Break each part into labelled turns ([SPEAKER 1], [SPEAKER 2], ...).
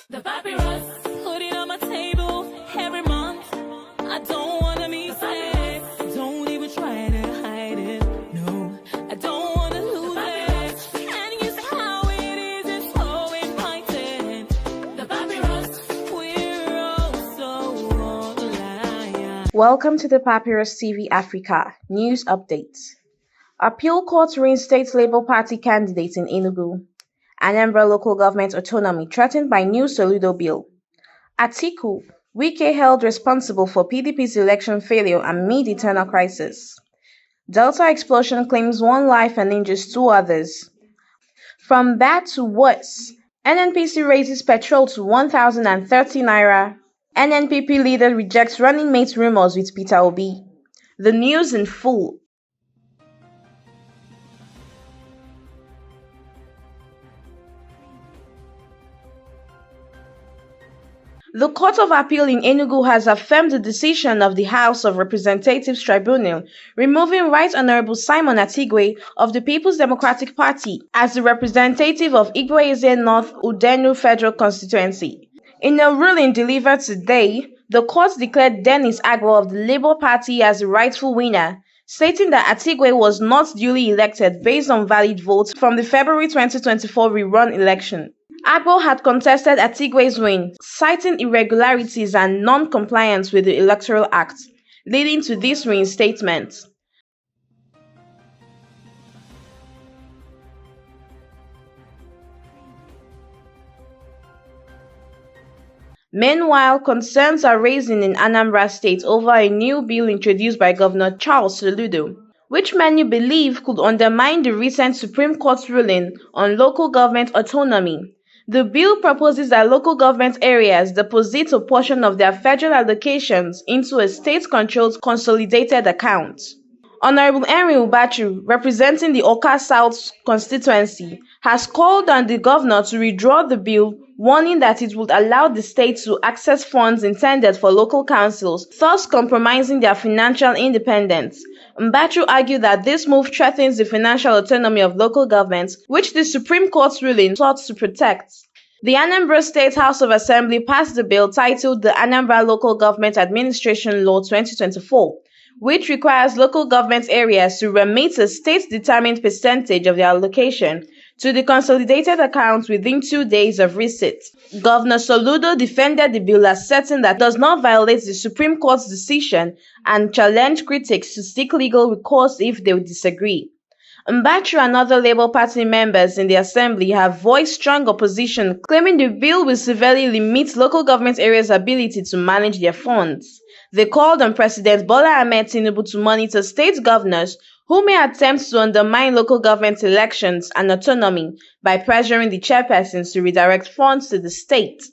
[SPEAKER 1] The papyrus, put it on my table every month. I don't wanna miss it. Don't even try to hide it. No, I don't wanna lose it. And you see how it is, it's so inviting. The papyrus, we're all so online.
[SPEAKER 2] Welcome to the Papyrus TV Africa News Updates. Appeal Court reinstates Labour Party candidate in Enugu. Anambra local government autonomy threatened by new Soludo bill. Atiku, Wike held responsible for PDP's election failure amid internal crisis. Delta explosion claims 1 life and injures 2 others. From bad to worse, NNPC raises petrol to 1,030 naira. NNPP leader rejects running mate rumors with Peter Obi. The news in full. The Court of Appeal in Enugu has affirmed the decision of the House of Representatives Tribunal, removing Right Honorable Simon Atigwe of the People's Democratic Party as the representative of Igboeze North Udenu Federal Constituency. In a ruling delivered today, the court declared Dennis Agbo of the Labour Party as the rightful winner, stating that Atigwe was not duly elected based on valid votes from the February 2024 rerun election. Agbo had contested Atigwe's win, citing irregularities and non-compliance with the Electoral Act, leading to this reinstatement. Meanwhile, concerns are rising in Anambra State over a new bill introduced by Governor Charles Soludo, which many believe could undermine the recent Supreme Court ruling on local government autonomy. The bill proposes that local government areas deposit a portion of their federal allocations into a state-controlled consolidated account. Honorable Henry Ubachu, representing the Oka South constituency, has called on the governor to withdraw the bill, warning that it would allow the state to access funds intended for local councils, thus compromising their financial independence. Mbachu argued that this move threatens the financial autonomy of local governments, which the Supreme Court's ruling sought to protect. The Anambra State House of Assembly passed the bill titled the Anambra Local Government Administration Law 2024, which requires local government areas to remit a state-determined percentage of their allocation to the consolidated account within 2 days of receipt. Governor Soludo defended the bill, asserting that it does not violate the Supreme Court's decision and challenged critics to seek legal recourse if they disagree. Mbachu and other Labour Party members in the Assembly have voiced strong opposition, claiming the bill will severely limit local government areas' ability to manage their funds. They called on President Bola Ahmed Tinubu to monitor state governors who may attempt to undermine local government elections and autonomy by pressuring the chairpersons to redirect funds to the state.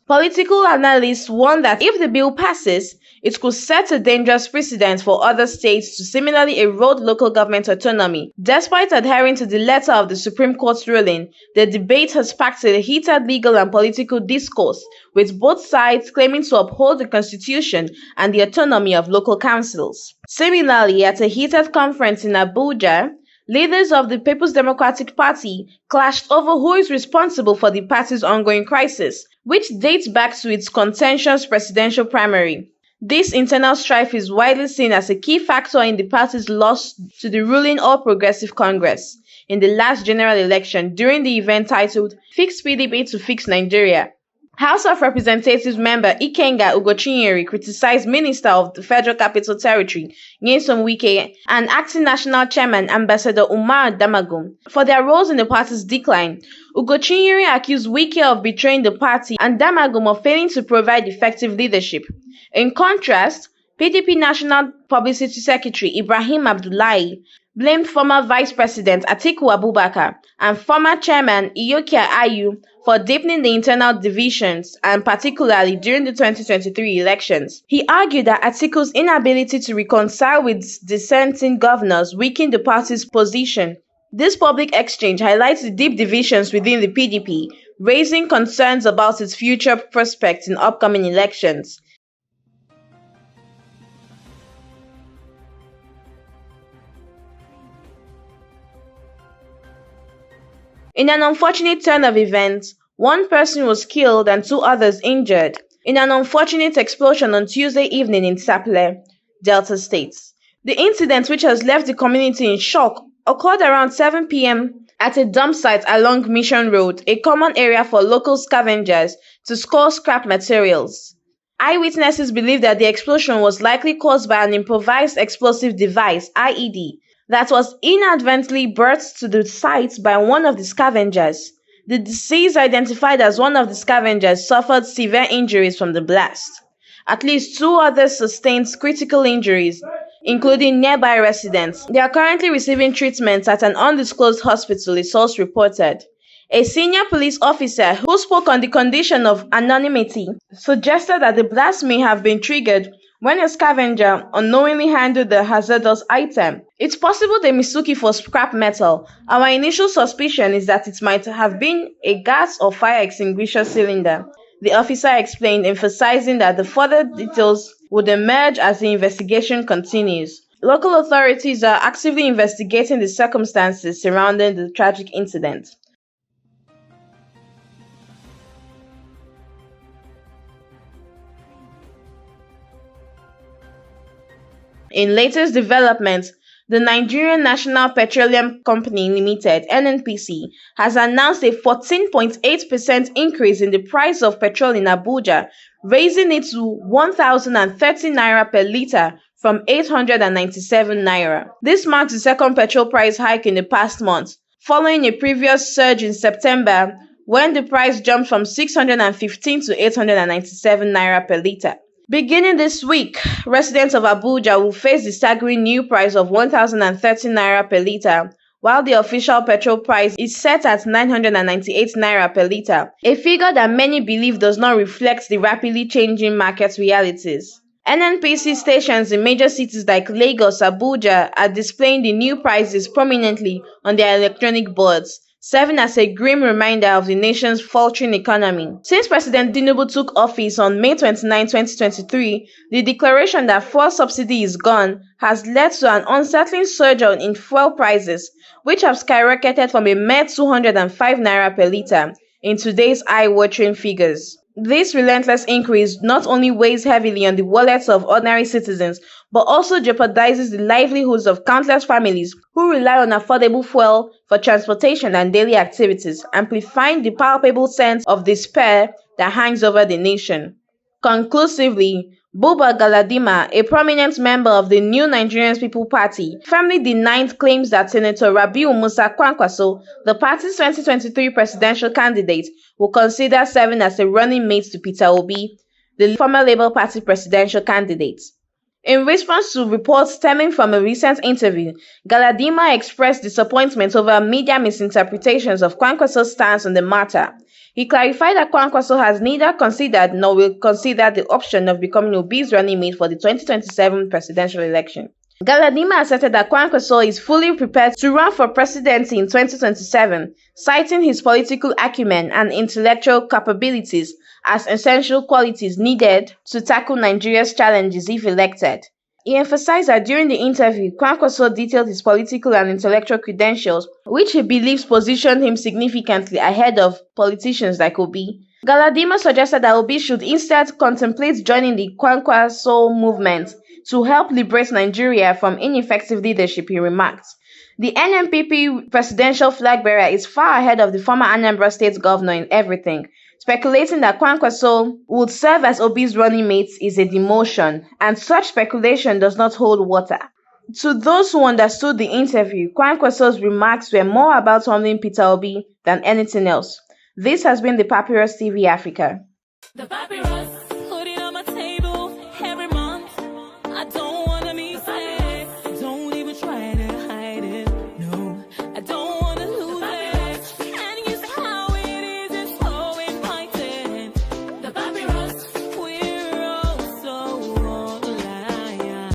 [SPEAKER 2] Political analysts warn that if the bill passes, it could set a dangerous precedent for other states to similarly erode local government autonomy. Despite adhering to the letter of the Supreme Court's ruling, the debate has sparked a heated legal and political discourse, with both sides claiming to uphold the Constitution and the autonomy of local councils. Similarly, at a heated conference in Abuja, leaders of the People's Democratic Party clashed over who is responsible for the party's ongoing crisis, which dates back to its contentious presidential primary. This internal strife is widely seen as a key factor in the party's loss to the ruling All Progressive Congress in the last general election during the event titled Fix PDP to Fix Nigeria. House of Representatives member Ikenga Ugochinyere criticized Minister of the Federal Capital Territory, Nyesom Wike, and Acting National Chairman Ambassador Umar Damagum for their roles in the party's decline. Ugochinyere accused Wike of betraying the party and Damagum of failing to provide effective leadership. In contrast, PDP National Publicity Secretary Ibrahim Abdullahi blamed former Vice President Atiku Abubakar and former Chairman Iyokia Ayu for deepening the internal divisions, and particularly during the 2023 elections. He argued that Atiku's inability to reconcile with dissenting governors weakened the party's position. This public exchange highlights the deep divisions within the PDP, raising concerns about its future prospects in upcoming elections. In an unfortunate turn of events, One person was killed and two others injured in an unfortunate explosion on Tuesday evening in Sapele, Delta State. The incident, which has left the community in shock, occurred around 7 p.m. at a dump site along Mission Road, a common area for local scavengers to store scrap materials. Eyewitnesses believe that the explosion was likely caused by an improvised explosive device (IED) that was inadvertently brought to the site by one of the scavengers. The deceased, identified as one of the scavengers, suffered severe injuries from the blast. At least two others sustained critical injuries, including nearby residents. They are currently receiving treatment at an undisclosed hospital, a source reported. A senior police officer who spoke on the condition of anonymity suggested that the blast may have been triggered when a scavenger unknowingly handled the hazardous item. It's possible they mistook it for scrap metal. Our initial suspicion is that it might have been a gas or fire extinguisher cylinder, the officer explained, emphasizing that the further details would emerge as the investigation continues. Local authorities are actively investigating the circumstances surrounding the tragic incident. In latest developments, the Nigerian National Petroleum Company Limited (NNPC) has announced a 14.8% increase in the price of petrol in Abuja, raising it to 1,030 naira per litre from 897 naira. This marks the second petrol price hike in the past month, following a previous surge in September when the price jumped from 615 to 897 naira per litre. Beginning this week, residents of Abuja will face the staggering new price of 1,030 naira per litre, while the official petrol price is set at 998 naira per litre, a figure that many believe does not reflect the rapidly changing market realities. NNPC stations in major cities like Lagos, Abuja are displaying the new prices prominently on their electronic boards, serving as a grim reminder of the nation's faltering economy. Since President Tinubu took office on May 29, 2023, the declaration that fuel subsidy is gone has led to an unsettling surge in fuel prices, which have skyrocketed from a mere 205 naira per litre in today's eye-watering figures. This relentless increase not only weighs heavily on the wallets of ordinary citizens, but also jeopardizes the livelihoods of countless families who rely on affordable fuel for transportation and daily activities, amplifying the palpable sense of despair that hangs over the nation. Conclusively, Buba Galadima, a prominent member of the New Nigerian People Party, firmly denied claims that Senator Rabiu Musa Kwankwaso, the party's 2023 presidential candidate, will consider serving as a running mate to Peter Obi, the former Labour Party presidential candidate. In response to reports stemming from a recent interview, Galadima expressed disappointment over media misinterpretations of Kwankwaso's stance on the matter. He clarified that Kwankwaso has neither considered nor will consider the option of becoming Obi's running mate for the 2027 presidential election. Galadima asserted that Kwankwaso is fully prepared to run for presidency in 2027, citing his political acumen and intellectual capabilities as essential qualities needed to tackle Nigeria's challenges if elected. He emphasized that during the interview, Kwankwaso detailed his political and intellectual credentials, which he believes positioned him significantly ahead of politicians like Obi. Galadima suggested that Obi should instead contemplate joining the Kwankwaso movement to help liberate Nigeria from ineffective leadership, he remarked. The NNPP presidential flag bearer is far ahead of the former Anambra State governor in everything. Speculating that Kwankwaso would serve as Obi's running mate is a demotion, and such speculation does not hold water. To those who understood the interview, Kwankwaso's remarks were more about humbling Peter Obi than anything else. This has been the Papyrus TV Africa.
[SPEAKER 1] The Papyrus